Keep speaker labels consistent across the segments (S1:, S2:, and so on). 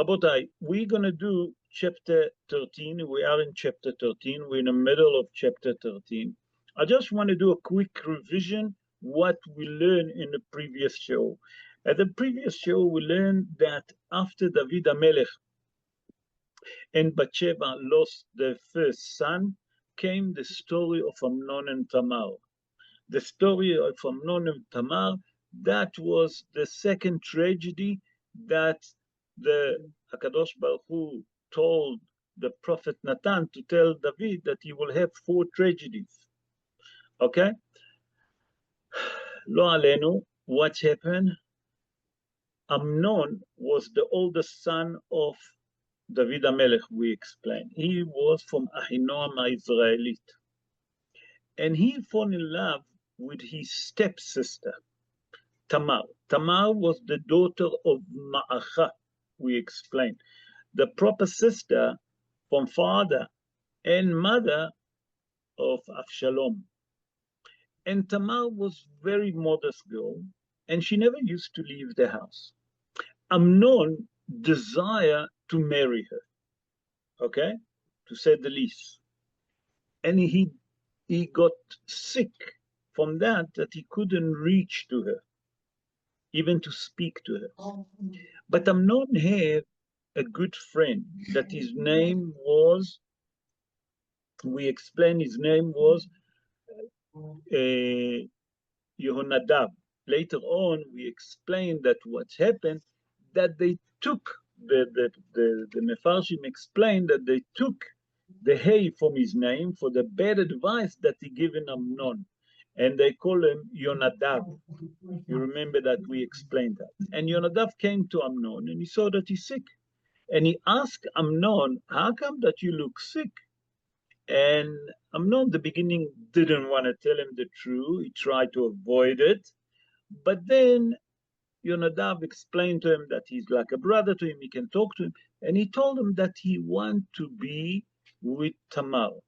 S1: Rabotai, we're going to do chapter 13. We are in chapter 13. We're in the middle of chapter 13. I just want to do a quick revision what we learned in the previous show. At the previous show, we learned that after David HaMelech and Bathsheba lost their first son, came the story of Amnon and Tamar. The story of Amnon and Tamar, that was the second tragedy that the HaKadosh Baruch Hu told the prophet Natan to tell David that he will have 4 tragedies. Okay? Lo alenu, what happened? Amnon was the oldest son of David HaMelech, we explained. He was from Ahinoam HaIsraelit. And he fell in love with his stepsister, Tamar. Tamar was the daughter of Ma'acha, we explained. The proper sister from father and mother of Avshalom. And Tamar was very modest girl, and she never used to leave the house. Amnon desired to marry her, okay, to say the least. And he got sick from that he couldn't reach to her, even to speak to her. But Amnon had a good friend that his name was, we explained his name was Yehonadab. Later on, we explained that what happened, that they took, the Mefarshim explained that they took the hay from his name for the bad advice that he given Amnon. And they call him Yonadav. You remember that we explained that. And Yonadav came to Amnon and he saw that he's sick. And he asked Amnon, how come that you look sick? And Amnon, the beginning, didn't want to tell him the truth. He tried to avoid it. But then Yonadav explained to him that he's like a brother to him. He can talk to him. And he told him that he wants to be with Tamar.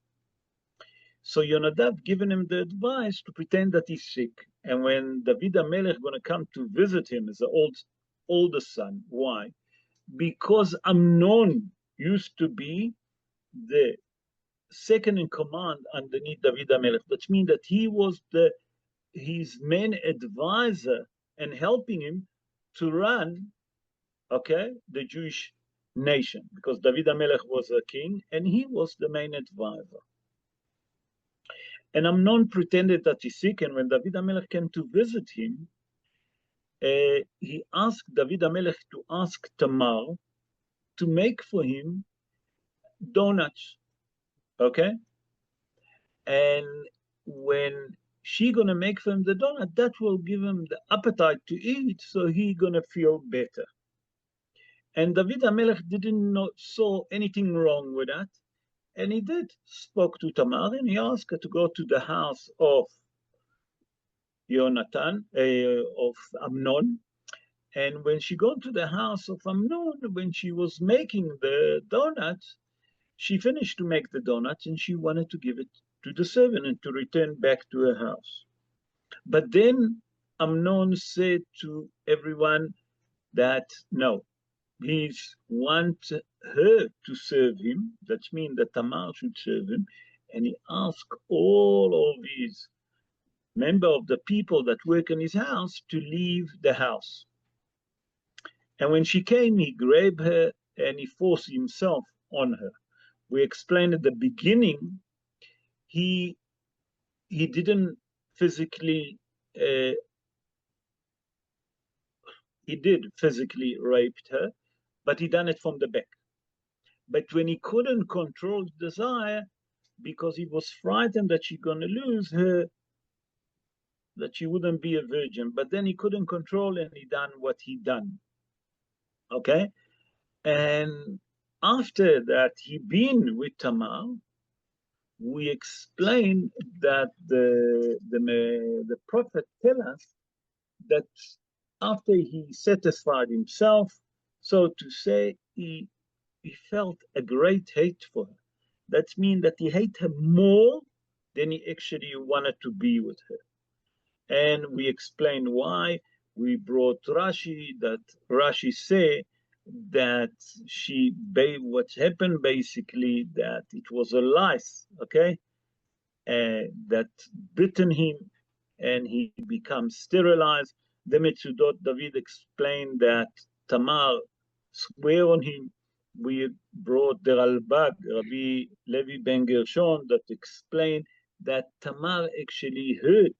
S1: So Yonadav given him the advice to pretend that he's sick. And when David HaMelech going to come to visit him as the older son, why? Because Amnon used to be the second in command underneath David HaMelech. That means that he was his main advisor and helping him to run, okay, the Jewish nation. Because David HaMelech was a king and he was the main advisor. And Amnon pretended that he's sick, and when David HaMelech came to visit him, he asked David HaMelech to ask Tamar to make for him donuts, okay? And when she gonna make for him the donut, that will give him the appetite to eat, so he gonna feel better. And David HaMelech didn't saw anything wrong with that. And he spoke to Tamar, and he asked her to go to the house of of Amnon. And when she got to the house of Amnon, when she was making the donuts, she finished to make the donuts, and she wanted to give it to the servant and to return back to her house. But then Amnon said to everyone that, no, he wants her to serve him. That means that Tamar should serve him. And he asked all of his members of the people that work in his house to leave the house. And when she came, he grabbed her and he forced himself on her. We explained at the beginning, he didn't physically, he did physically rape her, but he done it from the back. But when he couldn't control his desire, because he was frightened that she's going to lose her, that she wouldn't be a virgin, but then he couldn't control, and he done what he done. Okay? And after that, he been with Tamar. We explained that the prophet tell us that after he satisfied himself, so to say, he felt a great hate for her. That means that he hated her more than he actually wanted to be with her. And we explained why. We brought Rashi, that Rashi say, that what happened basically, that it was a lice, okay, that bitten him, and he becomes sterilized. The Metzudot David explained that Tamar swear on him. We brought the Ralbag, Rabbi Levy ben Gershon, that explained that Tamar actually hurt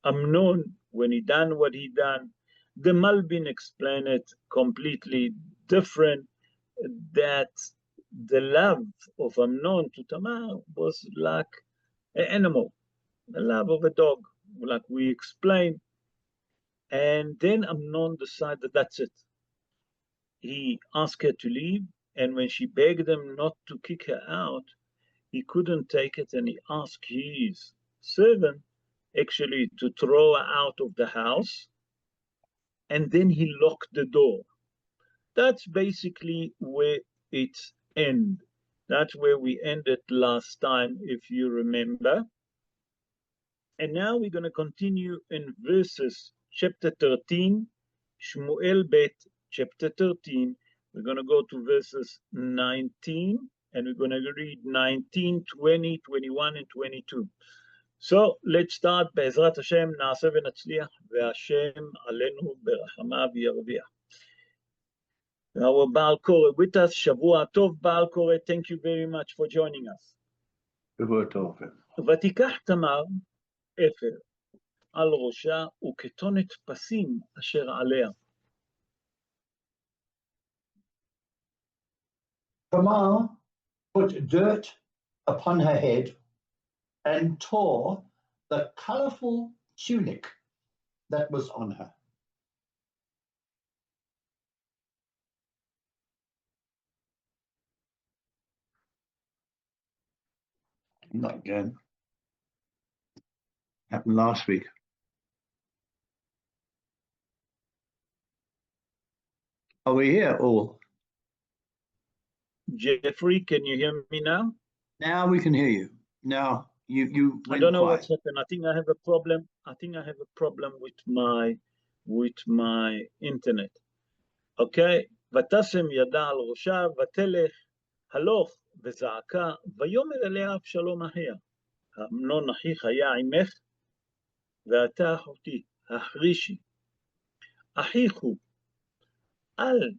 S1: Amnon when he done what he done. The Malbin explained it completely different, that the love of Amnon to Tamar was like an animal, the love of a dog, like we explained. And then Amnon decided that's it. He asked her to leave, and when she begged him not to kick her out, he couldn't take it, and he asked his servant actually to throw her out of the house, and then he locked the door. That's basically where it ends. That's where we ended last time, if you remember. And now we're going to continue in verses chapter 13, Shmuel Bet, chapter 13. We're going to go to verses 19, and we're going to read 19, 20, 21, and 22. So let's start. בעזרת השם נעשה ונצליח, והשם עלינו ברחמיו ירוויח. Our Baal Koreh with us, שבוע טוב Baal Koreh, thank you very much for joining us.
S2: שבוע טוב.
S1: ותיקח תמר אפר על ראשה וכתונת פסים אשר עליה.
S2: Tamar put dirt upon her head and tore the colorful tunic that was on her. Not again. Happened last week. Are we here all?
S1: Jeffrey, can you hear me now?
S2: Now we can hear you. Now you went
S1: I don't know
S2: quiet.
S1: what's happened. I think I have a problem. I think I have a problem with my internet. Okay? ותשם ידה על ראשה ותלך הלוך וזעקה ויאמר אליה אבשלום אחיה. אמנון אחיך היה עמך ואתה אחותי, החרישי. אחיך הוא, אל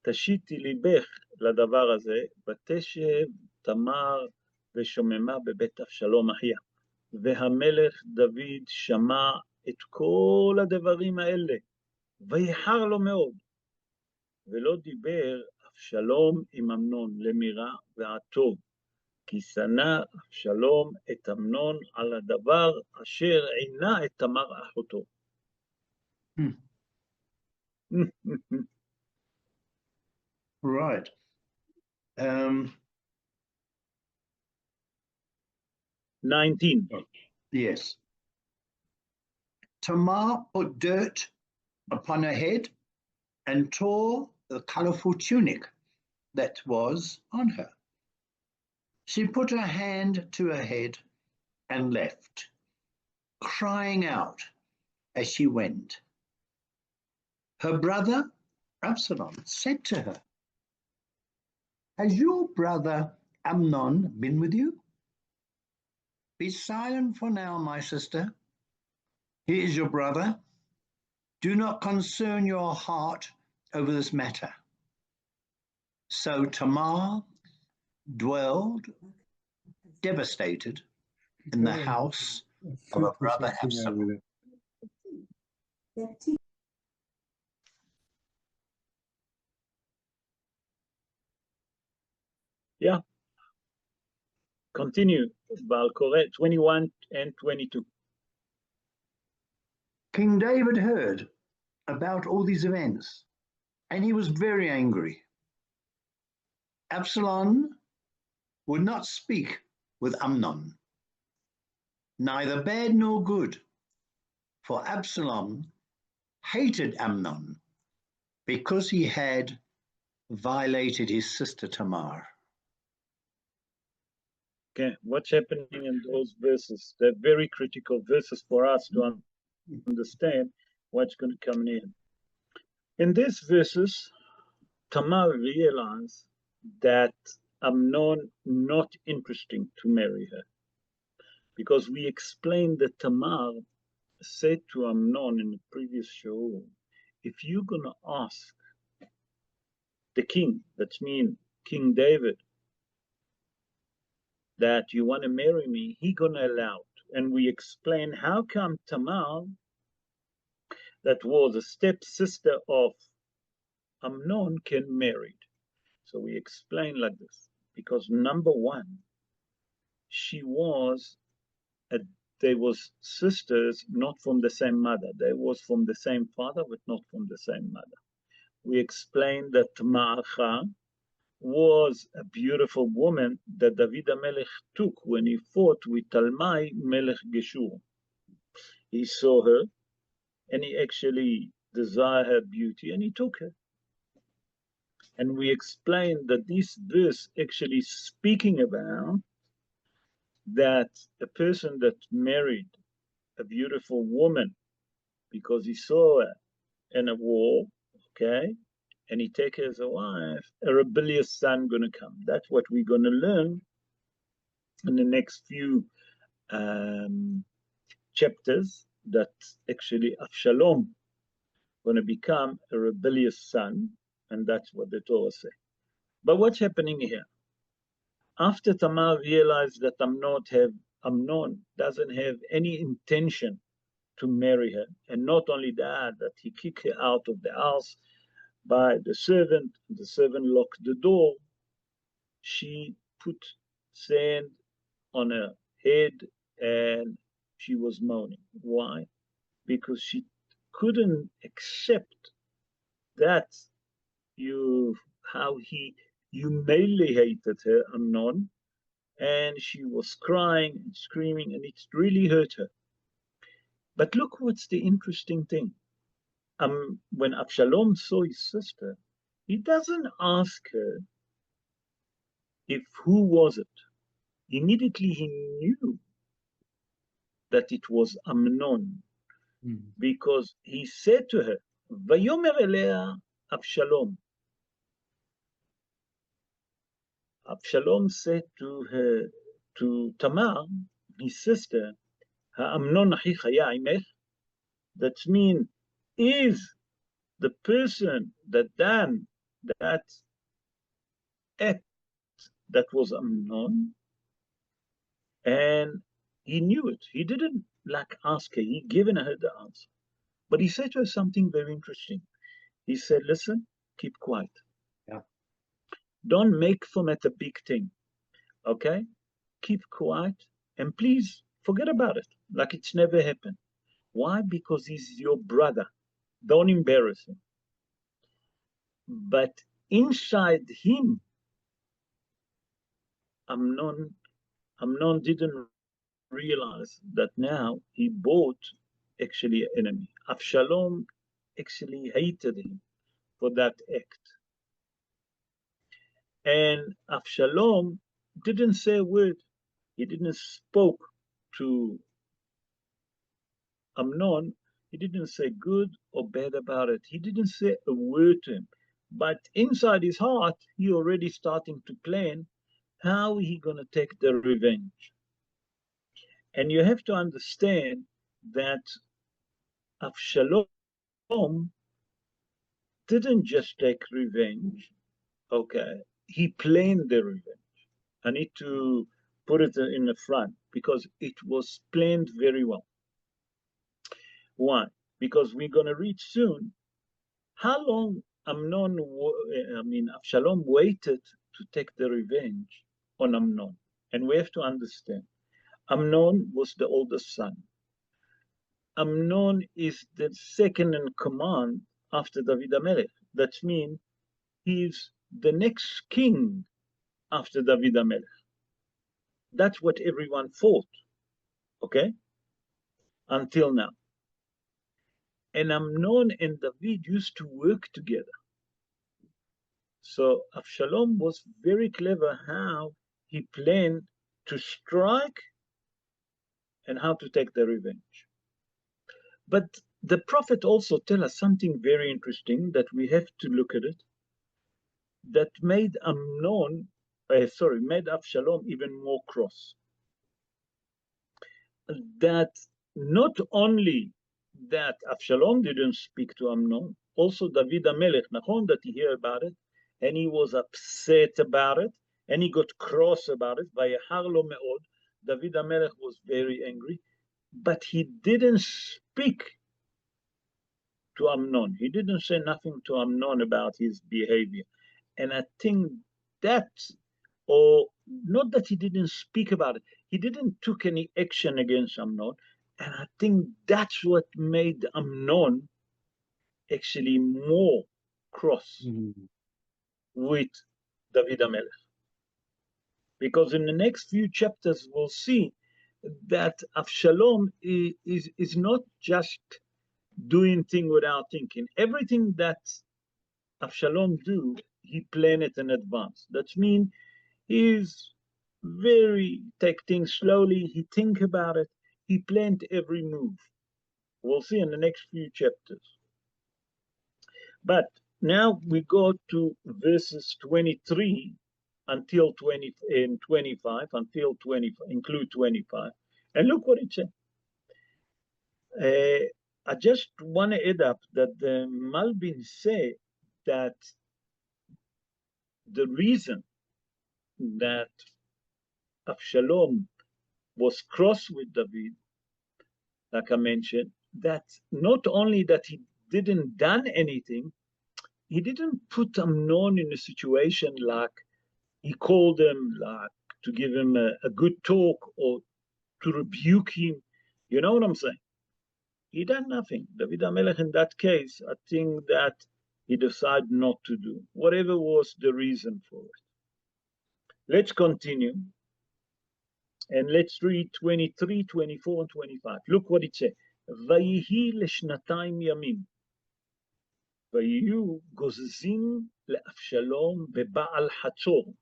S1: תשיתי ליבך לדבר הזה, ותשב תמר ושוממה בבית אבשלום אחיה. והמלך דוד שמע את כל הדברים האלה, ויחר לו מאוד, ולא דיבר אבשלום עם אמנון למרע ועטוב, כי שנא אבשלום את אמנון על הדבר אשר עינה את תמר אחותו.
S2: Right.
S1: 19.
S2: Yes. Tamar put dirt upon her head and tore the colorful tunic that was on her. She put her hand to her head and left, crying out as she went. Her brother Absalom said to her, "Has your brother Amnon been with you? Be silent for now, my sister. He is your brother. Do not concern your heart over this matter." So Tamar dwelled devastated in the house of her brother Absalom.
S1: Yeah. Continue, Baal Koreh, 21 and 22.
S2: King David heard about all these events, and he was very angry. Absalom would not speak with Amnon, neither bad nor good, for Absalom hated Amnon because he had violated his sister Tamar.
S1: Okay, what's happening in those verses? They're very critical verses for us to understand what's going to come in. In these verses, Tamar realized that Amnon not interesting to marry her, because we explained that Tamar said to Amnon in the previous show, if you're going to ask the king, that means King David, that you want to marry me, he going to allow it. And we explained how come Tamar, that was a stepsister of Amnon, can marry. So we explained like this, because number one, she was a, they was sisters not from the same mother. They was from the same father, but not from the same mother. We explained that Ma'acha was a beautiful woman that David HaMelech took when he fought with Talmai Melech Geshur. He saw her, and he actually desired her beauty, and he took her. And we explained that this verse actually speaking about that a person that married a beautiful woman because he saw her in a war, okay, and he take her as a wife, a rebellious son gonna come. That's what we're gonna learn in the next few chapters, that actually Avshalom gonna become a rebellious son, and that's what the Torah says. But what's happening here? After Tamar realized that Amnon doesn't have any intention to marry her, and not only that, that he kicked her out of the house by the servant locked the door, she put sand on her head and she was moaning. Why? Because she couldn't accept that how he humiliated her, Amnon, and she was crying and screaming, and it really hurt her. But look what's the interesting thing. When Absalom saw his sister, he doesn't ask her if who was it. Immediately he knew that it was Amnon, because he said to her, Vayomer elea Absalom. Absalom said to her, to Tamar, his sister, Ha'amnon achicha haya imech. That means, is the person that done that act that was Amnon? And he knew it. He didn't like ask her. He given her the answer. But he said to her something very interesting. He said, listen, keep quiet.
S2: Yeah.
S1: Don't make from it a big thing. Okay? Keep quiet and please forget about it. Like it's never happened. Why? Because he's your brother. Don't embarrass him. But inside him, Amnon didn't realize that now he bought actually an enemy. Avshalom actually hated him for that act. And Avshalom didn't say a word. He didn't spoke to Amnon. He didn't say good or bad about it. He didn't say a word to him. But inside his heart, he already starting to plan how he gonna take the revenge. And you have to understand that Avshalom didn't just take revenge, okay? He planned the revenge. I need to put it in the front because it was planned very well. Why? Because we're going to reach soon how long Absalom waited to take the revenge on Amnon. And we have to understand, Amnon was the oldest son. Amnon is the second in command after David HaMelech. That means he's the next king after David HaMelech. That's what everyone thought, okay? Until now. And Amnon and David used to work together. So Avshalom was very clever how he planned to strike and how to take the revenge. But the prophet also tells us something very interesting that we have to look at it. that made made Avshalom even more cross. That not only that Avshalom didn't speak to Amnon, also David HaMelech, nachon, that he heard about it, and he was upset about it, and he got cross about it. Vayehar lo me'od, David HaMelech was very angry, but he didn't speak to Amnon. He didn't say nothing to Amnon about his behavior. And I think that, or not that he didn't speak about it, he didn't took any action against Amnon. And I think that's what made Amnon actually more cross with David HaMelech. Because in the next few chapters, we'll see that Avshalom is not just doing things without thinking. Everything that Avshalom do, he planned it in advance. That means he's very take things slowly. He think about it. He planned every move. We'll see in the next few chapters. But now we go to verses 23 until 20 and 25, until 20, include 25. And look what it says. I just want to add up that the Malbim say that the reason that Avshalom was cross with David, like I mentioned, that not only that he didn't done anything, he didn't put Amnon in a situation like he called him, like to give him a good talk or to rebuke him. You know what I'm saying? He done nothing. David HaMelech in that case, I think that he decided not to do, whatever was the reason for it. Let's continue. And let's read 23, 24, and 25. Look what it says. ויהי לשנתיים ימים. ויהיו גוזזים לאבשלום בבעל חצור,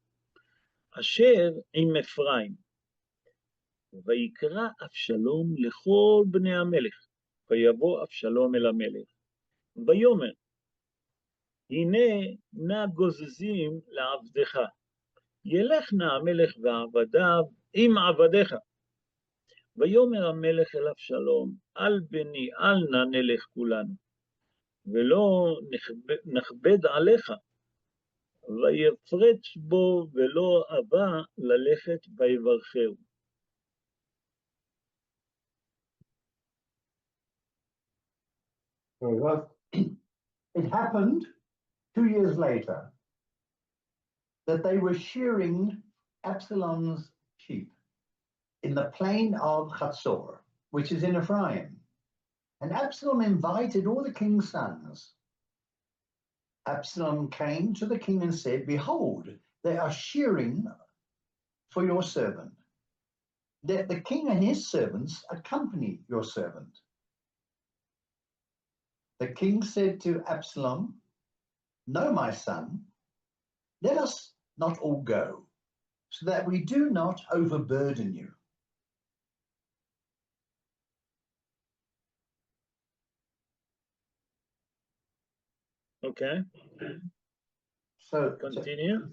S1: אשר עם אפרים. ויקרא אבשלום לכל בני המלך, ויבוא אבשלום אל המלך. ויאמר, הנה נא גוזזים לעבדך, ילך נא המלך ועבדיו עם עבדיך. ויאמר המלך אל אבשלום, אל בני, אל נא נלך כולנו, ולא נכבד עליך. ויפרץ בו ולא אבא ללכת ויברכהו.
S2: Very well. It happened 2 years later that they were shearing Absalom's sheep in the plain of Chatzor, which is in Ephraim. And Absalom invited all the king's sons. Absalom came to the king and said, behold, they are shearing for your servant. Let the king and his servants accompany your servant. The king said to Absalom, no, my son, let us not all go, so that we do not overburden you.
S1: Okay.
S2: So
S1: continue.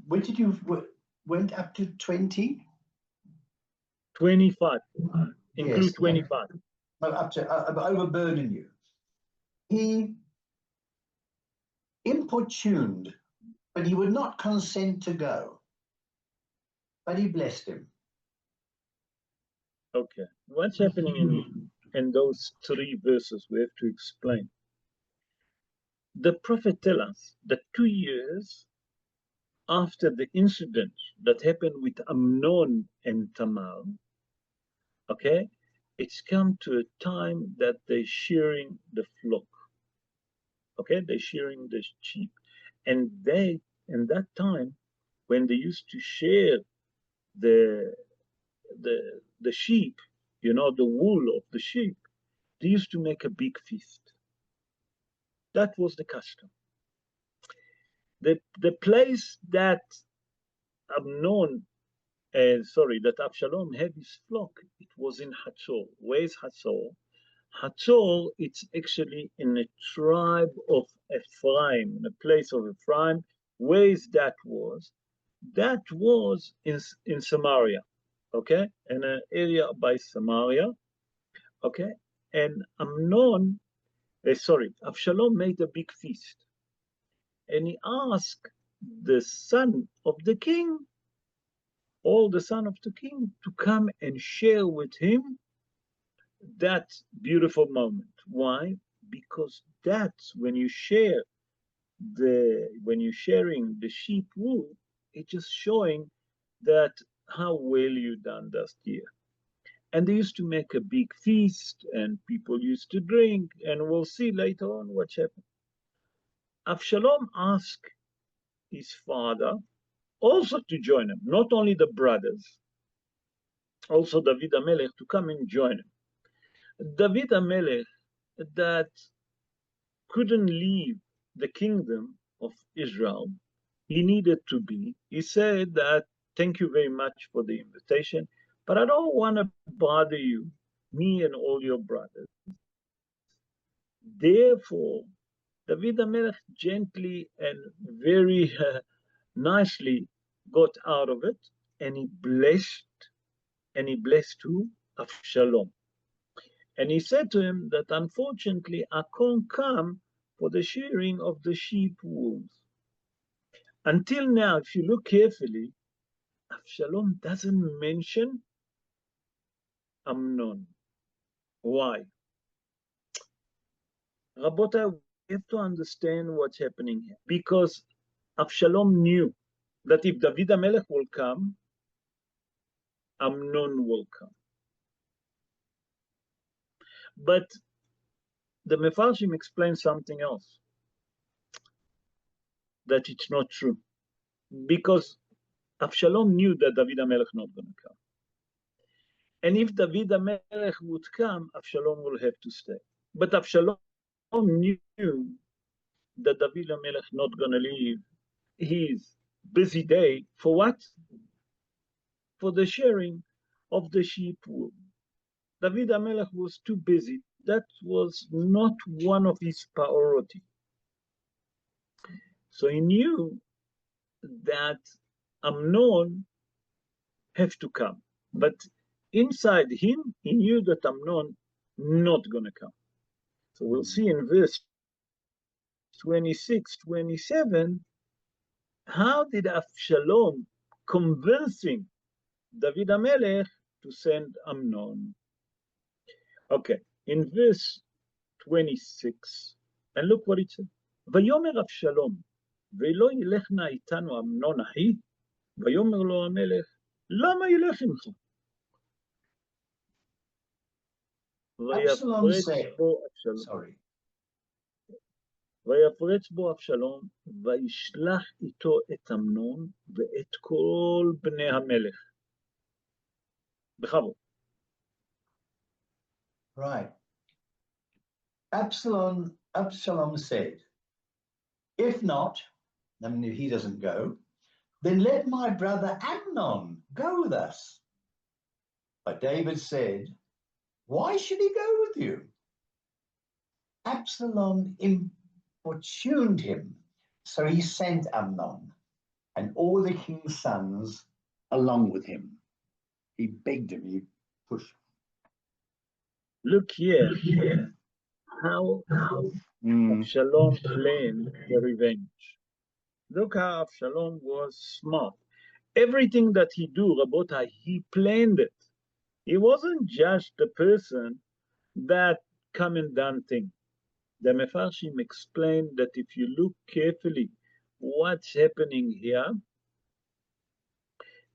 S2: When did you went up to 20?
S1: 25. Include
S2: Yes.
S1: 25.
S2: No, up to overburden you. He importuned, but he would not consent to go. But he blessed him.
S1: Okay. What's happening in those 3 verses we have to explain. The prophet tells us that 2 years after the incident that happened with Amnon and Tamar, okay, it's come to a time that they're shearing the flock. Okay, they're shearing the sheep. And they, in that time, when they used to shear the sheep, you know, the wool of the sheep, they used to make a big feast. That was the custom. The place that that Absalom had his flock, it was in Hatzor. Where is Hatzor? Hatzor, it's actually in a tribe of Ephraim, in a place of Ephraim. Where is that was? That was in Samaria, okay, in an area by Samaria, okay. And Avshalom made a big feast, and he asked the son of the king, all the son of the king, to come and share with him that beautiful moment. Why? Because that's when you share when you're sharing the sheep wool, it's just showing that how well you done last year. And they used to make a big feast, and people used to drink, and we'll see later on what happened. Avshalom asked his father also to join him, not only the brothers, also David HaMelech to come and join him. David HaMelech, that couldn't leave the kingdom of Israel, he needed to be. He said that, thank you very much for the invitation, but I don't want to bother you, me and all your brothers. Therefore, David HaMelech gently and very nicely got out of it, and he blessed who? Avshalom. And he said to him that unfortunately I can't come for the shearing of the sheep wolves. Until now, if you look carefully, Avshalom doesn't mention Amnon. Why? Rabotai, we have to understand what's happening here. Because Avshalom knew that if David HaMelech will come, Amnon will come. But the Mefarshim explains something else, that it's not true. Because Avshalom knew that David HaMelech not going to come. And if David HaMelech would come, Avshalom will have to stay. But Avshalom knew that David HaMelech not going to leave his busy day for what? For the sharing of the sheep wool. David HaMelech was too busy. That was not one of his priorities. So he knew that Amnon have to come. But inside him, he knew that Amnon not going to come. So we'll see in verse 26, 27, how did Avshalom convincing David HaMelech to send Amnon? Okay, in verse 26, and look what it says. ויאמר אבשלום, ולא ילך נא איתנו אמנון אחי, ויאמר לו המלך, למה ילך עמך? ויפרץ בו אבשלום, וישלח איתו את אמנון ואת כל בני המלך. בכבוד.
S2: Right. Absalom said, if not, I mean, if he doesn't go, then let my brother Amnon go with us. But David said, why should he go with you? Absalom importuned him, so he sent Amnon and all the king's sons along with him. He begged him, he pushed.
S1: Look here, how Avshalom planned the revenge. Look how Avshalom was smart. Everything that he do, Rabotai, he planned it. He wasn't just the person that come and done thing. The Mefarshim explained that if you look carefully what's happening here,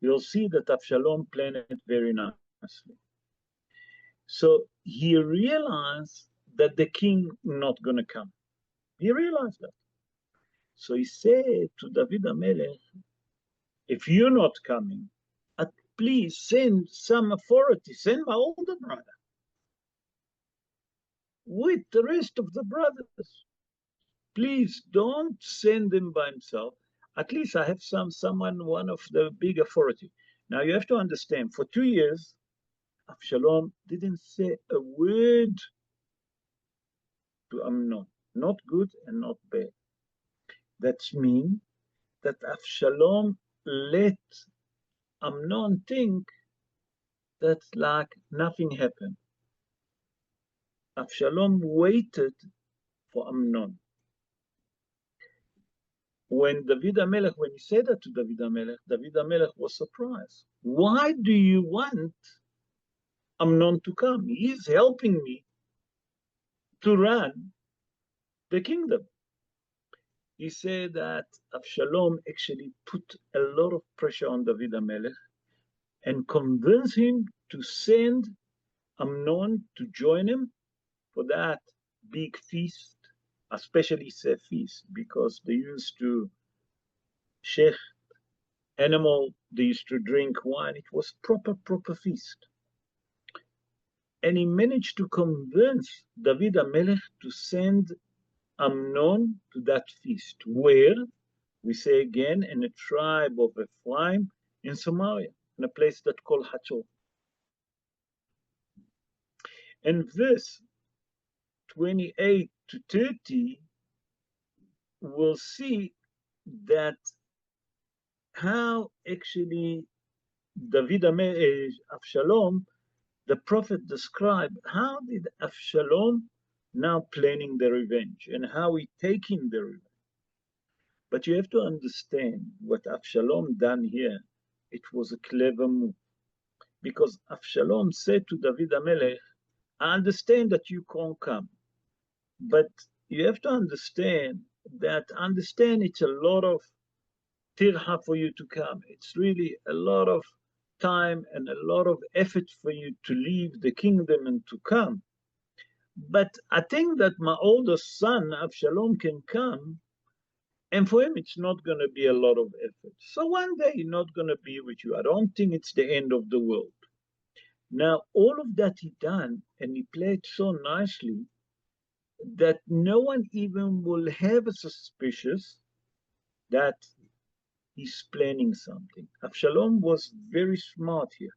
S1: you'll see that Avshalom planned it very nicely. So he realized that the king not going to come. He realized that. So he said to David HaMelech, if you're not coming, please send some authority, send my older brother with the rest of the brothers. Please don't send him by himself. At least I have one of the big authority. Now you have to understand, for 2 years, Avshalom didn't say a word to Amnon, not good and not bad. That means that Avshalom let Amnon think that like nothing happened. Avshalom waited for Amnon. When David HaMelech, when he said that to David HaMelech was surprised. Why do you want Amnon to come? He is helping me to run the kingdom. He said that Avshalom actually put a lot of pressure on David HaMelech and convinced him to send Amnon to join him for that big feast, especially say feast, because they used to sheikh animal, they used to drink wine. It was proper feast. And he managed to convince David HaMelech to send Amnon to that feast, where, we say again, in the tribe of Ephraim in Samaria, in a place that's called Hatzor. And verse 28 to 30, we'll see that how actually David Avshalom, the prophet described how did Avshalom now planning the revenge and how he taking the revenge. But you have to understand what Avshalom done here. It was a clever move, because Avshalom said to David HaMelech, I understand that you can't come, but you have to understand that it's a lot of tirha for you to come. It's really a lot of time and a lot of effort for you to leave the kingdom and to come. But I think that my oldest son, Avshalom, can come, and for him, it's not going to be a lot of effort. So one day, he's not going to be with you. I don't think it's the end of the world. Now, all of that he done, and he played so nicely, that no one even will have a suspicious that he's planning something. Avshalom was very smart here.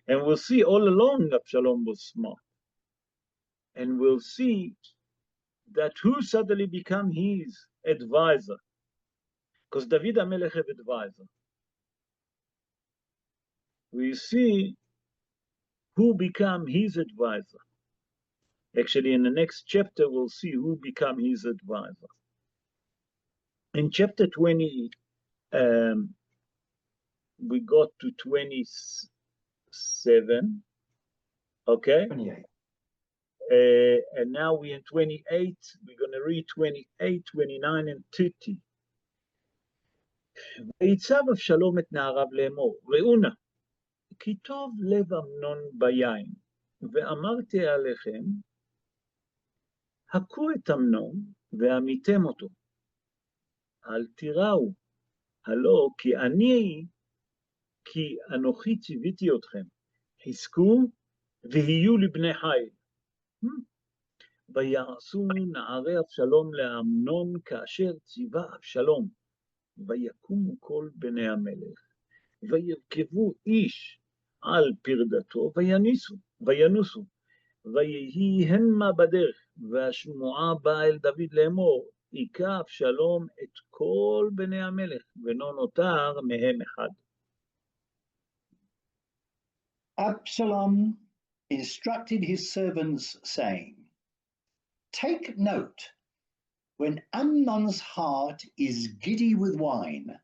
S1: And we'll see all along Avshalom was smart. And we'll see that who suddenly become his advisor. Because David HaMelech have advisor. We see who become his advisor. Actually, in the next chapter, we'll see who become his advisor. In chapter 20, we got to 27, okay?
S2: 28.
S1: And now we're in 28. We're going to read 28, 29, and 30. ויצב אבשלום את נעריו לאמור, ראו נא, כי טוב לב אמנון ביין, ואמרתי עליכם, הכו את אמנון ועמיתם אותו. אל תיראו, הלא כי אנוכי ציוויתי אתכם, חזקו ויהיו לבני חיל. ויעשו נערי אבשלום לאמנון כאשר ציווה אבשלום, ויקומו כל בני המלך, וירכבו איש על פרדתו, וינוסו, ויהי המה בדרך, והשמועה באה אל דוד לאמור, היכה אבשלום את כל בני המלך, ולא נותר מהם אחד.
S2: Absalom instructed his servants, saying, take note, when Amnon's heart is giddy with wine,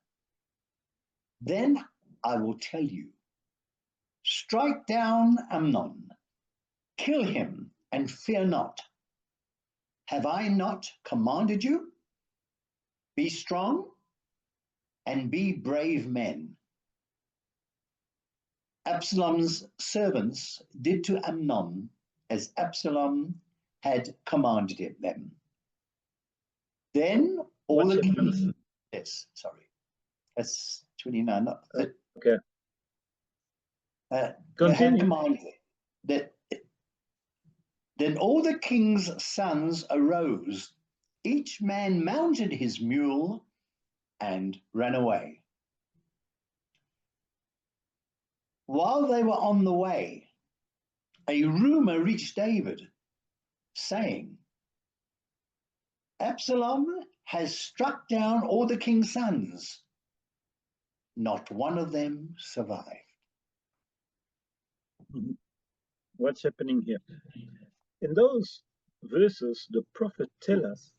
S2: then I will tell you, strike down Amnon, kill him, and fear not. Have I not commanded you? Be strong and be brave men. Absalom's servants did to Amnon as Absalom had commanded them. Then all the kings, yes, sorry, that's 29. Not that,
S1: okay.
S2: Continue. Commanded that. Then all the king's sons arose, each man mounted his mule and ran away. While they were on the way, a rumor reached David, saying, Absalom has struck down all the king's sons Not one of them survived.
S1: What's happening here? In those verses, the prophet tells us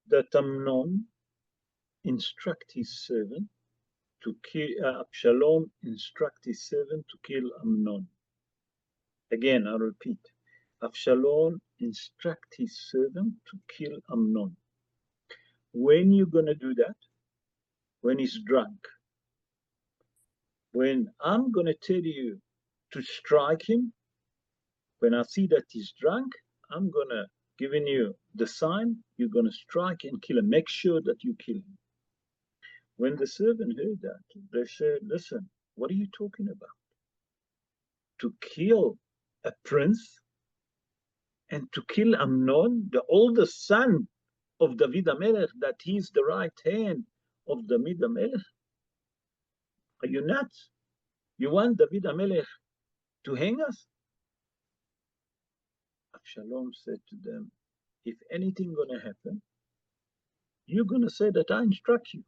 S1: that Amnon instruct his servant to kill, Absalom instruct his servant to kill Amnon. Again, I repeat, Absalom instruct his servant to kill Amnon. When you're going to do that? When he's drunk. When I'm going to tell you to strike him, when I see that he's drunk, I'm going to giving you the sign, you're going to strike and kill him. Make sure that you kill him. When the servant heard that, they said, listen, what are you talking about? To kill a prince and to kill Amnon, the oldest son of David HaMelech, that he's the right hand of David HaMelech? Are you nuts? You want David HaMelech to hang us? Absalom said to them, if anything gonna happen, you're gonna say that I instruct you.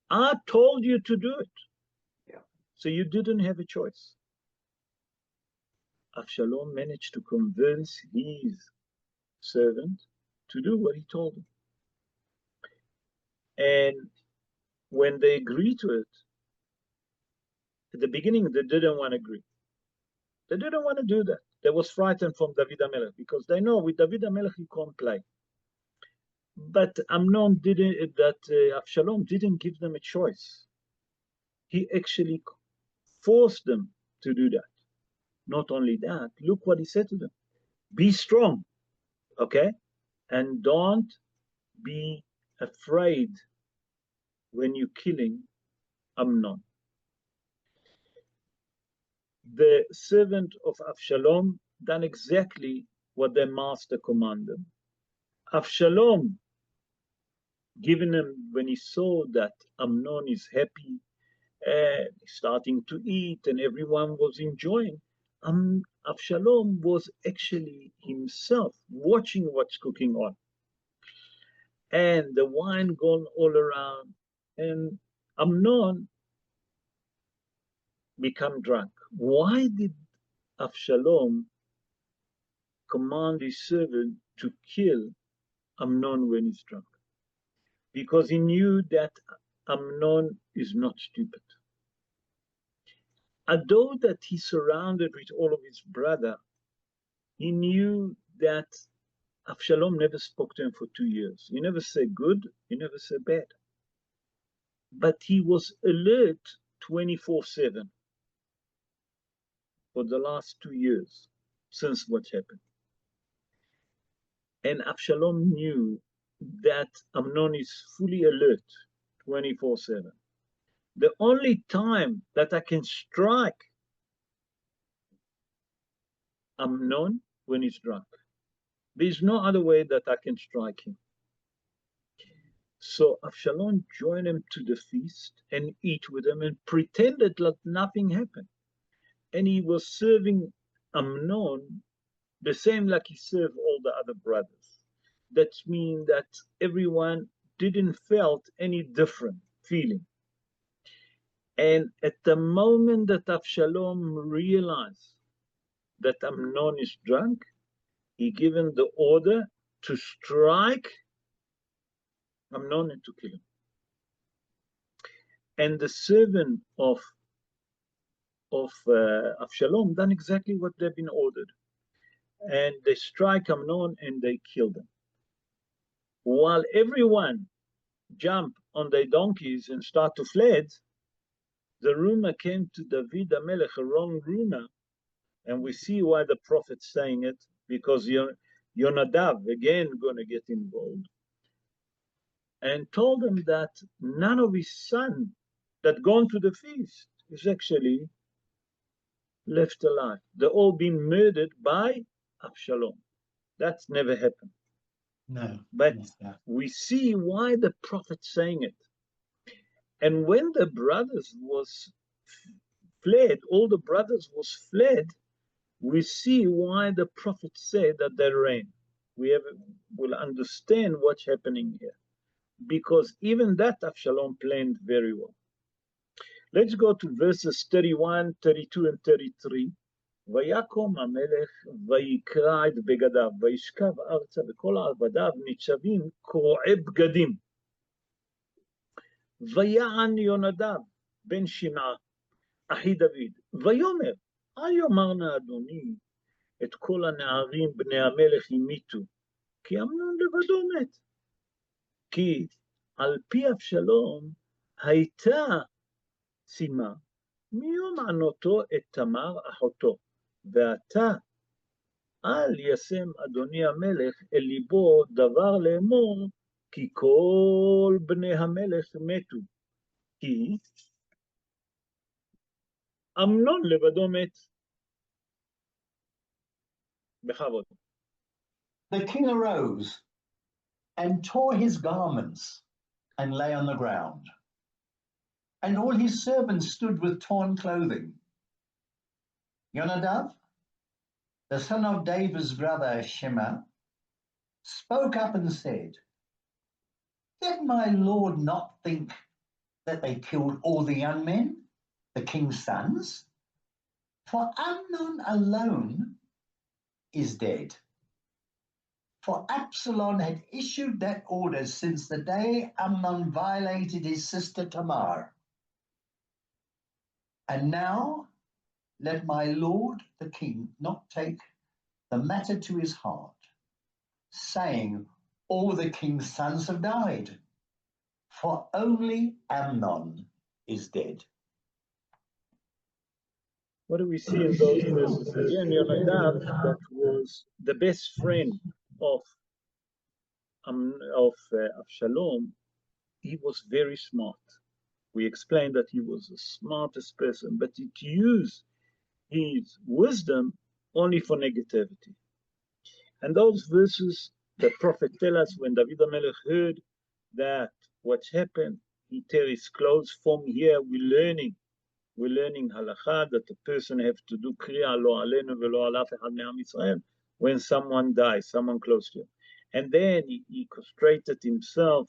S1: I told you to do it.
S2: Yeah.
S1: So you didn't have a choice. Absalom managed to convince his servant to do what he told him. And when they agreed to it, at the beginning, they didn't want to agree. They didn't want to do that. They was frightened from David HaMelech because they know with David HaMelech he can't play. But Amnon didn't, Absalom didn't give them a choice. He actually forced them to do that. Not only that, look what he said to them. Be strong, okay? And don't be afraid when you're killing Amnon. The servant of Absalom done exactly what their master commanded. Absalom, given him when he saw that Amnon is happy and starting to eat and everyone was enjoying, Absalom was actually himself watching what's cooking on. And the wine gone all around, and Amnon become drunk. Why did Absalom command his servant to kill Amnon when he's drunk? Because he knew that Amnon is not stupid. Although that he's surrounded with all of his brother, he knew that Absalom never spoke to him for 2 years. He never said good, he never said bad. But he was alert 24/7 for the last 2 years since what happened. And Absalom knew that Amnon is fully alert 24/7. The only time that I can strike Amnon when he's drunk. There's no other way that I can strike him. So Absalom joined him to the feast and eat with him and pretended like nothing happened. And he was serving Amnon the same like he served all the other brothers. That means that everyone didn't felt any different feeling. And at the moment that Absalom realized that Amnon is drunk, he given the order to strike Amnon and to kill him. And the servant of Absalom done exactly what they've been ordered. And they strike Amnon and they kill them. While everyone jump on their donkeys and start to fled, the rumor came to David HaMelech, a wrong rumor, and we see why the prophet's saying it, because Yonadav, again, going to get involved, and told him that none of his son that gone to the feast is actually left alive. They're all been murdered by Absalom. That's never happened.
S2: No.
S1: But
S2: no.
S1: we see why the prophet's saying it. And when the brothers was fled, all the brothers was fled, we see why the prophet said that they reign. Will understand what's happening here. Because even that Absalom planned very well. Let's go to verses 31, 32, and 33. ויקום המלך ויקרע את בגדיו, וישכב ארצה, וכל עבדיו ניצבים קרועי בגדים. ויען יונדב בן שמעה, אחי דוד, ויאמר, אל יאמר נא אדוני, את כל הנערים בני המלך המיתו, כי אמנון לבדו מת. כי על פי אבשלום הייתה צימה, מיום ענותו את תמר אחותו, ועתה אל ישם אדוני המלך אל ליבו דבר לאמור, כי כל בני המלך מתו, כי אמנון לבדו מת. בכבוד.
S2: The king arose and tore his garments and lay on the ground. And all his servants stood with torn clothing. Yonadav, the son of David's brother Shema, spoke up and said, did my lord not think that they killed all the young men, the king's sons? For Amnon alone is dead. For Absalom had issued that order since the day Amnon violated his sister Tamar. And now let my lord the king not take the matter to his heart, saying, all the king's sons have died, for only Amnon is dead.
S1: What do we see in those verses? Again, Yonadav, that was the best friend of Avshalom, he was very smart. We explained that he was the smartest person, but he used his wisdom only for negativity. And those verses, the prophet tells us when David HaMelech heard that what's happened, he tear his clothes. From here, we're learning halakha, that the person have to do kriya lo alenu velo al af echad me'am Yisrael when someone dies, someone close to him. And then he prostrated himself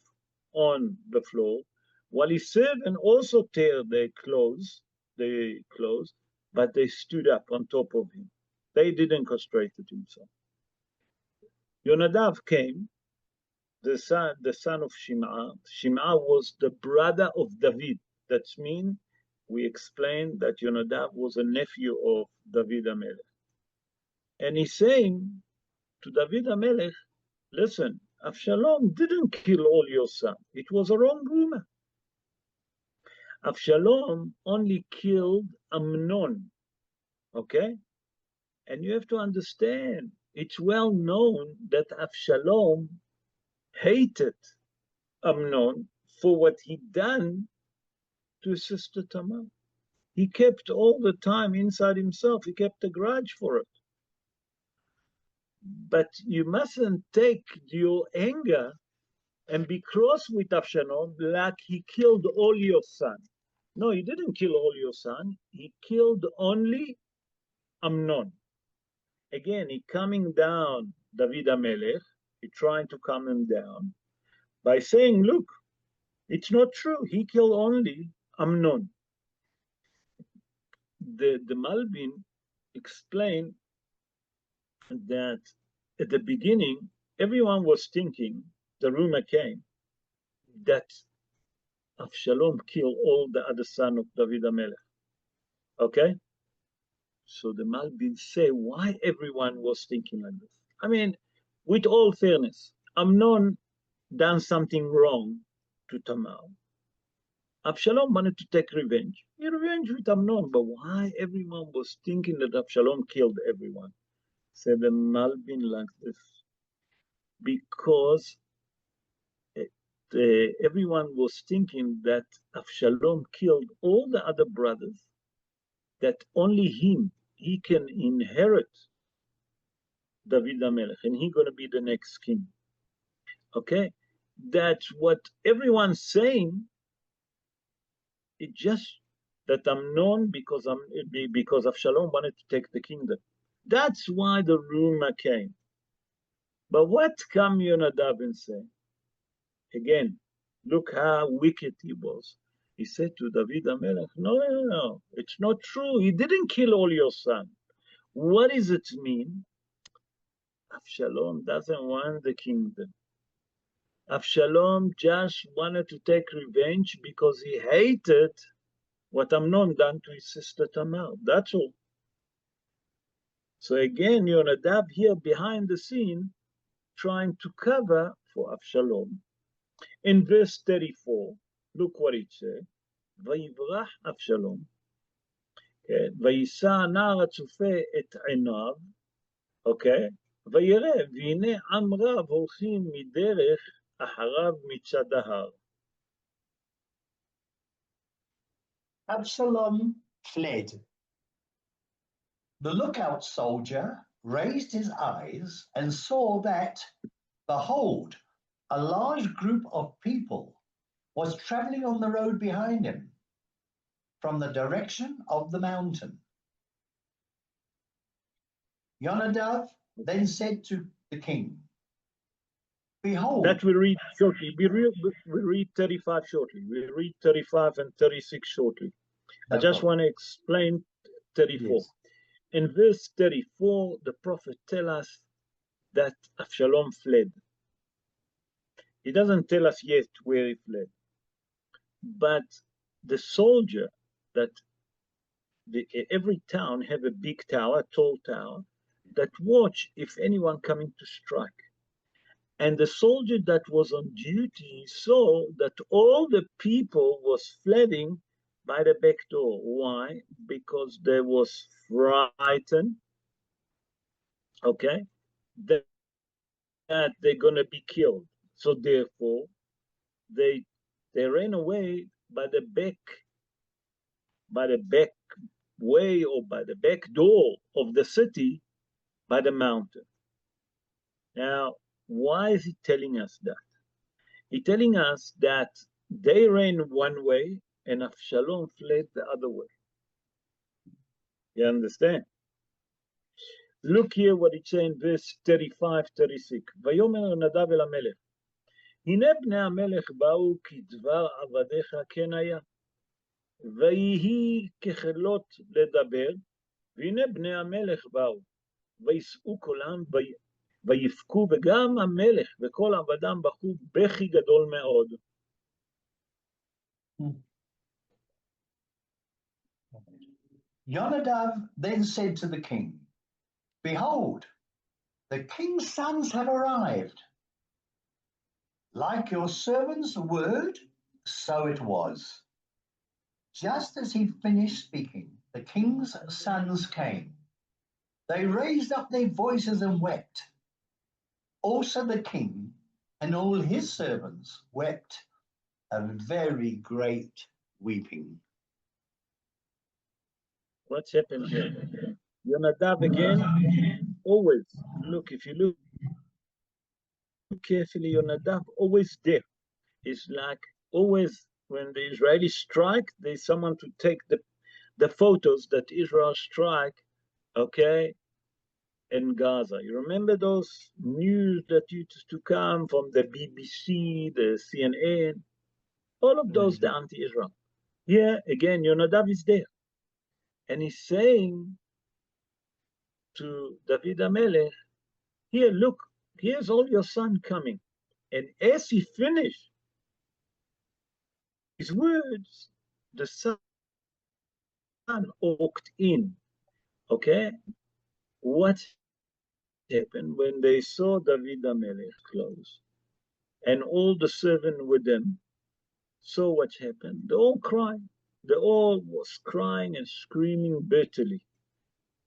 S1: on the floor, while his servant also tear their clothes, but they stood up on top of him. They didn't prostrate himself. Yonadav came, the son of Shim'ah. Shim'ah was the brother of David. That means we explained that Yonadav was a nephew of David HaMelech. And he's saying to David HaMelech, listen, Avshalom didn't kill all your sons. It was a wrong rumor. Avshalom only killed Amnon, okay? And you have to understand, it's well known that Avshalom hated Amnon for what he done to his sister Tamar. He kept all the time inside himself, he kept a grudge for it. But you mustn't take your anger and be cross with Avshalom like he killed all your sons. No, he didn't kill all your sons. He killed only Amnon. Again, he coming down David HaMelech. He trying to calm him down by saying, look, it's not true. He killed only Amnon. The Malbim explained that at the beginning, everyone was thinking, the rumor came, that Avshalom killed all the other sons of David HaMelech. Okay? So the Malbim say, why everyone was thinking like this? I mean, with all fairness, Amnon done something wrong to Tamar. Avshalom wanted to take revenge. He revenged with Amnon, but why everyone was thinking that Avshalom killed everyone? Said the Malbim like this. Because everyone was thinking that Avshalom killed all the other brothers, that only he can inherit David HaMelech, and he's going to be the next king. Okay? That's what everyone's saying. It's just that Amnon, because Avshalom wanted to take the kingdom. That's why the rumor came. But what come Yonadav and say? Again, look how wicked he was. He said to David HaMelech, no, it's not true. He didn't kill all your sons. What does it mean? Avshalom doesn't want the kingdom. Avshalom just wanted to take revenge because he hated what Amnon done to his sister Tamar. That's all. So again, Yonadav here behind the scene trying to cover for Avshalom. In verse 34, look what it says. ויברח אבשלום, ויישא הנער הצופה את עיניו, ויראה, והנה עם רב הולכים מדרך אחריו מצד ההר.
S2: Absalom fled. The lookout soldier raised his eyes and saw that, behold, a large group of people was traveling on the road behind him from the direction of the mountain. Yonadav then said to the king, behold.
S1: That we read shortly. We read 35 shortly. We read 35 and 36 shortly. No I just problem. Want to explain 34. Yes. In verse 34, the prophet tells us that Avshalom fled. He doesn't tell us yet where he fled. But the soldier that every town have a big tower, a tall tower, that watch if anyone coming to strike. And the soldier that was on duty saw that all the people was fleeing by the back door. Why? Because they was frightened, that they're gonna be killed. So therefore, they ran away by the back way or by the back door of the city by the mountain. Now, why is he telling us that? He's telling us that they ran one way and Avshalom fled the other way. You understand? Look here what it says in verse 35, 36. ויאמר נדב אל המלך, הנה בני המלך באו כדבר עבדיך כן היה, ויהי ככלות לדבר, והנה בני המלך באו, ויסעו קולם ויבכו, וגם המלך וכל עבדם בכו בכי גדול מאוד.
S2: Yonadav then said to the king, behold, the king's sons have arrived. Like your servant's word, so it was. Just as he finished speaking, the king's sons came. They raised up their voices and wept. Also the king and all his servants wept a very great weeping.
S1: What's happened here? Yonadav again, always, look, if you look carefully, Yonadav always there. It's like always when the Israelis strike, there's someone to take the photos that Israel strike, in Gaza. You remember those news that used to come from the BBC, the CNN, all of those, the anti-Israel. Here, again, Yonadav is there. And he's saying to David HaMelech, here, look, here's all your son coming. And as he finished his words, the sun walked in. What happened when they saw David HaMelech close? And all the servants with them saw what happened. They all cried. They all was crying and screaming bitterly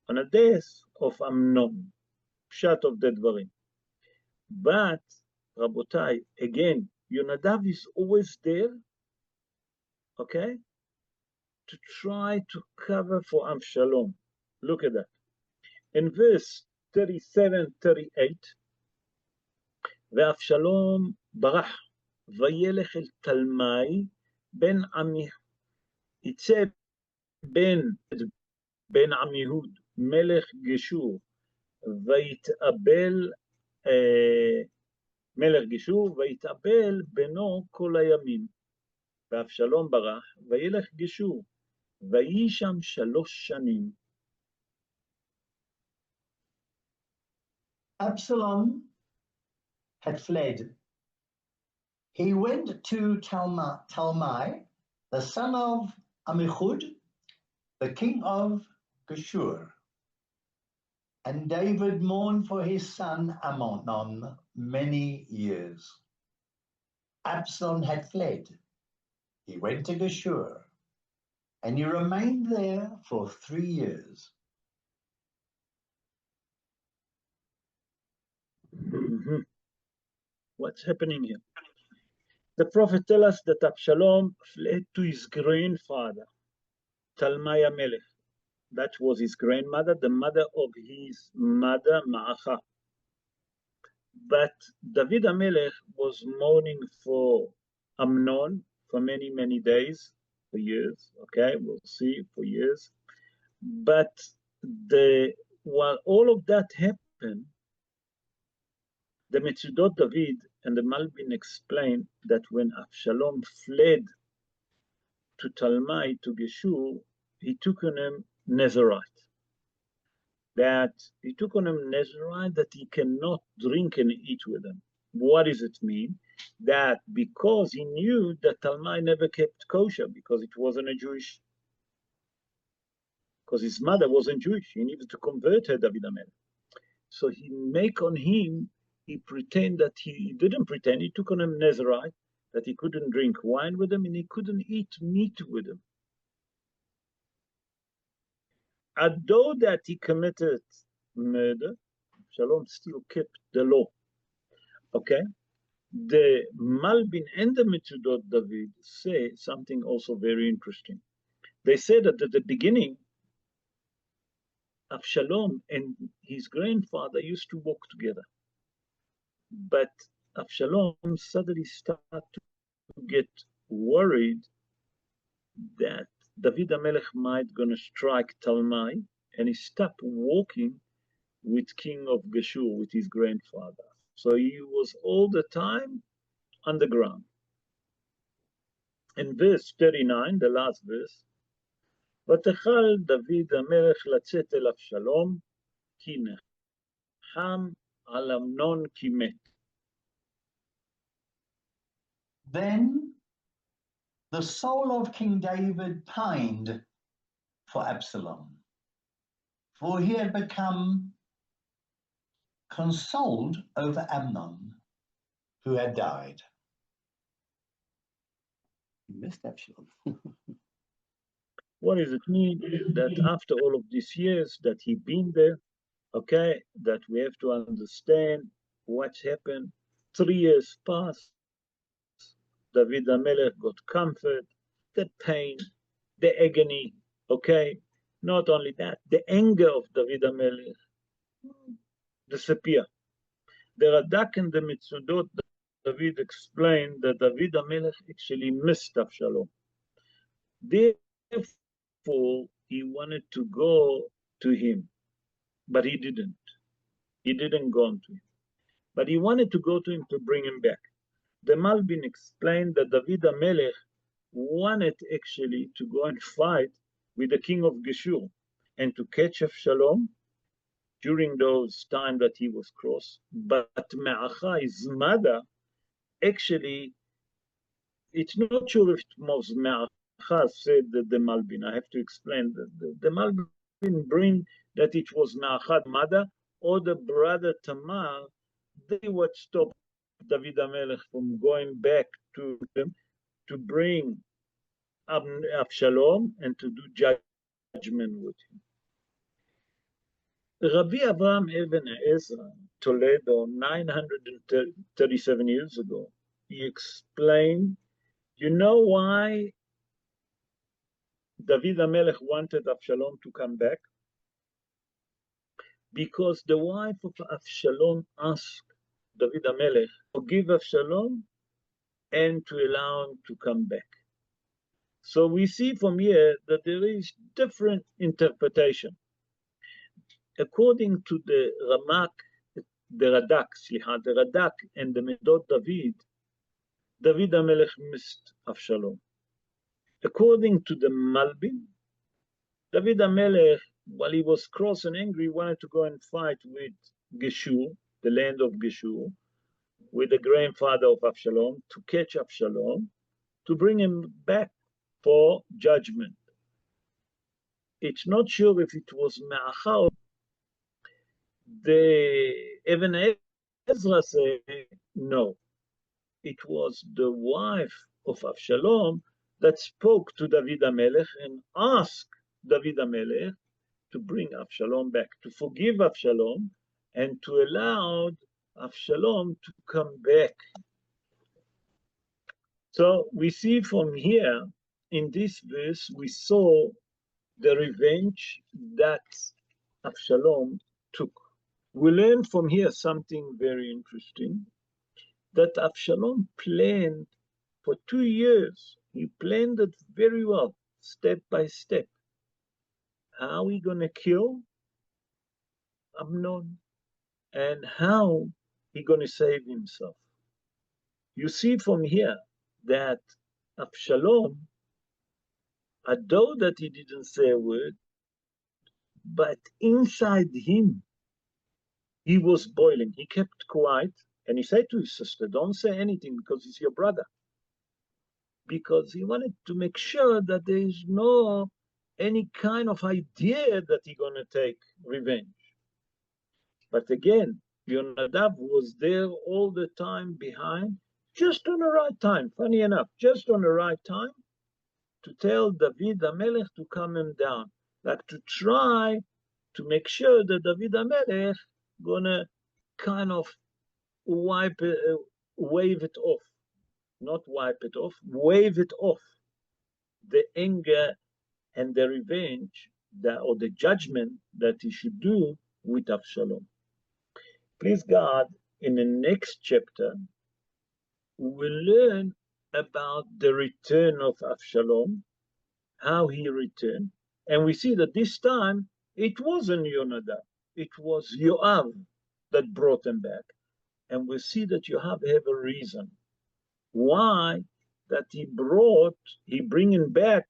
S1: on the death of Amnon, pshat of the dvarim. But, Rabotai, again, Yonadav is always there, to try to cover for Avshalom. Look at that. In verse 37, 38, ואבשלום ברח, וילך אל תלמי בן עמי, יצא בן עמיהוד, מלך גשור, ויתאבל מלך גשור, ויתאבל בנו כל הימים. ואבשלום ברח, וילך גשור, ויהי שם 3 שנים.
S2: Absalom had fled. He went to Talmai, the son of Amihud, the king of Geshur. And David mourned for his son Amnon many years. Absalom had fled. He went to Geshur, and he remained there for 3 years.
S1: What's happening here? The prophet tells us that Absalom fled to his grandfather, Talmai Melech. That was his grandmother, the mother of his mother, Ma'acha. But David HaMelech was mourning for Amnon for many, many days, for years, okay, we'll see, for years. But while all of that happened, the Metzudot David and the Malbim explain that when Absalom fled to Talmai, to Geshur, he took on him Nazarite. That he took on him Nazarite that he cannot drink and eat with him. What does it mean? That because he knew that Talmai never kept kosher because it wasn't a Jewish, because his mother wasn't Jewish. He needed to convert her, David HaMelech. So he make on him, he pretend that he didn't pretend, he took on him Nazarite, that he couldn't drink wine with him and he couldn't eat meat with him. Although that he committed murder, Absalom still kept the law. Okay? The Malbim and the Metzudot David say something also very interesting. They say that at the beginning, Absalom and his grandfather used to walk together. But Absalom suddenly started to get worried that David HaMelech might gonna strike Talmai, and he stopped walking with King of Geshur, with his grandfather. So he was all the time on the ground. In verse 39, the last verse, ותחל דוד המלך לצאת אל אבשלום, כי נחם על אמנון כי מת.
S2: Then the soul of King David pined for Absalom, for he had become consoled over Amnon, who had died. He missed Absalom.
S1: What does it mean? That after all of these years that he been there, okay, that we have to understand what's happened. 3 years passed. David HaMelech got comfort, the pain, the agony, okay? Not only that, the anger of David HaMelech disappeared. The Radak and the Metzudot David explained that David HaMelech actually missed Absalom. Therefore, he wanted to go to him, but he didn't. He didn't go to him. But he wanted to go to him to bring him back. The Malbim explained that David HaMelech wanted actually to go and fight with the king of Geshur and to catch Absalom during those times that he was cross. But Ma'acha, his mother, actually, it's not sure if it was Ma'acha said that the Malbim. I have to explain that the Malbim bring that it was Ma'acha's mother or the brother Tamar. They would stop David HaMelech from going back to them to bring Absalom and to do judgment with him. Rabbi Avraham Eben Ezra, Toledo, 937 years ago, he explained, you know why David HaMelech wanted Absalom to come back? Because the wife of Absalom asked David HaMelech to forgive Absalom and to allow him to come back. So we see from here that there is different interpretation. According to the Radak and the Metzudot David, David HaMelech missed Absalom. According to the Malbim, David HaMelech, while he was cross and angry, wanted to go and fight with Geshur, the land of Geshur, with the grandfather of Avshalom, to catch Avshalom, to bring him back for judgment. It's not sure if it was Ma'achar. The Even Ezra say no. It was the wife of Avshalom that spoke to David HaMelech and asked David HaMelech to bring Avshalom back, to forgive Avshalom, and to allow Avshalom to come back. So we see from here, in this verse, we saw the revenge that Avshalom took. We learn from here something very interesting, that Avshalom planned for 2 years. He planned it very well, step by step. How are we going to kill Amnon? And how he going to save himself? You see from here that Avshalom, although that he didn't say a word, but inside him, he was boiling. He kept quiet, and he said to his sister, don't say anything because he's your brother. Because he wanted to make sure that there is no any kind of idea that he's going to take revenge. But again, Yonadav was there all the time behind, just on the right time, funny enough, just on the right time, to tell David HaMelech to calm him down, like to try to make sure that David HaMelech gonna kind of wave it off, not wipe it off, wave it off, the anger and the revenge or the judgment that he should do with Avshalom. Please God, in the next chapter, we will learn about the return of Avshalom, how he returned, and we see that this time it wasn't Yonadav, it was Yoav that brought him back. And we see that Yoav have a reason why that he bringing back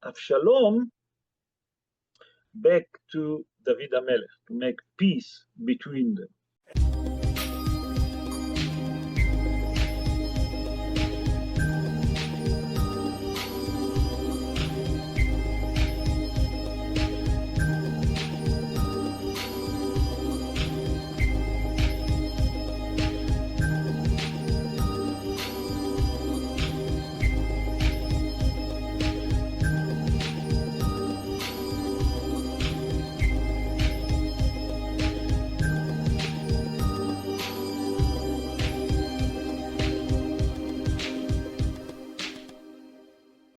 S1: Avshalom back to David HaMelech, to make peace between them.